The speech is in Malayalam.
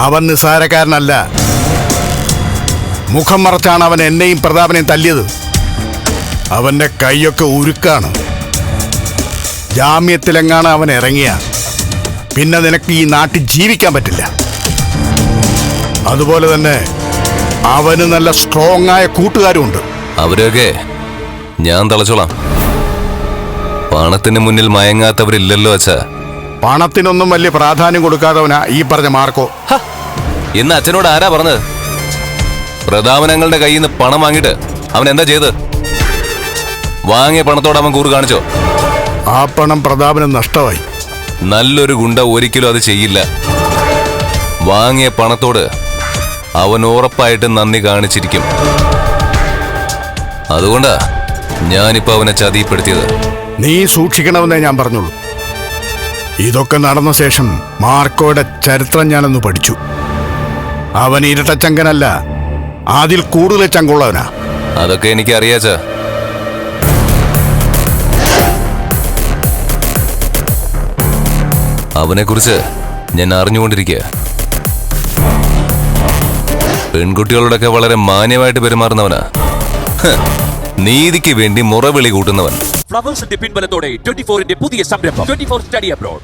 അവൻ നിസ്സാരക്കാരനല്ല. മുഖം മറച്ചാണ് അവൻ എന്നെയും പ്രതാപനെയും തല്ലിയത്. അവന്റെ കൈയൊക്കെ ഉരുക്കാണ്. ജാമ്യത്തിലെങ്ങാണ് അവൻ ഇറങ്ങിയ പിന്നെ നിനക്ക് ഈ നാട്ടിൽ ജീവിക്കാൻ പറ്റില്ല. അതുപോലെ തന്നെ അവന് നല്ല സ്ട്രോങ് ആയ കൂട്ടുകാരുമുണ്ട്. അവരൊക്കെ ഞാൻ തളച്ചോളാം. പണത്തിന് മുന്നിൽ മയങ്ങാത്തവരില്ലല്ലോ അച്ഛാ. പണത്തിനൊന്നും വലിയ പ്രാധാന്യം കൊടുക്കാത്തവനാ ഈ പറഞ്ഞ മാർക്കോ. ഇന്ന് അച്ഛനോട് ആരാ പറഞ്ഞത്? പ്രതാപനങ്ങളുടെ കയ്യിൽ നിന്ന് പണം വാങ്ങിയിട്ട് അവൻ എന്താ ചെയ്ത്? വാങ്ങിയ പണത്തോട് അവൻ കൂറ് കാണിച്ചോ? ആ പണം പ്രതാപന് നഷ്ടമായി. നല്ലൊരു ഗുണ്ട ഒരിക്കലും അത് ചെയ്യില്ല. വാങ്ങിയ പണത്തോട് അവൻ ഉറപ്പായിട്ട് നന്ദി കാണിച്ചിരിക്കും. അതുകൊണ്ടാ ഞാനിപ്പോ അവനെ ചതിപ്പെടുത്തിയത്. നീ സൂക്ഷിക്കണമെന്നേ ഞാൻ പറഞ്ഞുള്ളൂ. ഇതൊക്കെ നടന്ന ശേഷം മാർക്കോയുടെ ചരിത്രം ഞാനൊന്ന് പഠിച്ചു. അവൻ ഇരട്ടച്ചങ്കനല്ല, അതിൽ കൂടുതൽ ചങ്കുള്ളവനാ. അതൊക്കെ എനിക്ക് അറിയാച്ചാ. അവനെക്കുറിച്ച് ഞാൻ അറിഞ്ഞുകൊണ്ടിരിക്കുക. പെൺകുട്ടികളോടൊക്കെ വളരെ മാന്യമായിട്ട് പെരുമാറുന്നവനാ. നീതിക്ക് വേണ്ടി മുറവിളി കൂട്ടുന്നവൻ. ഫ്ലവേഴ്സിന്റെ പിൻബലത്തോടെ 24-ന്റെ പുതിയ സംരംഭം 24 സ്റ്റഡി അബ്രോഡ്.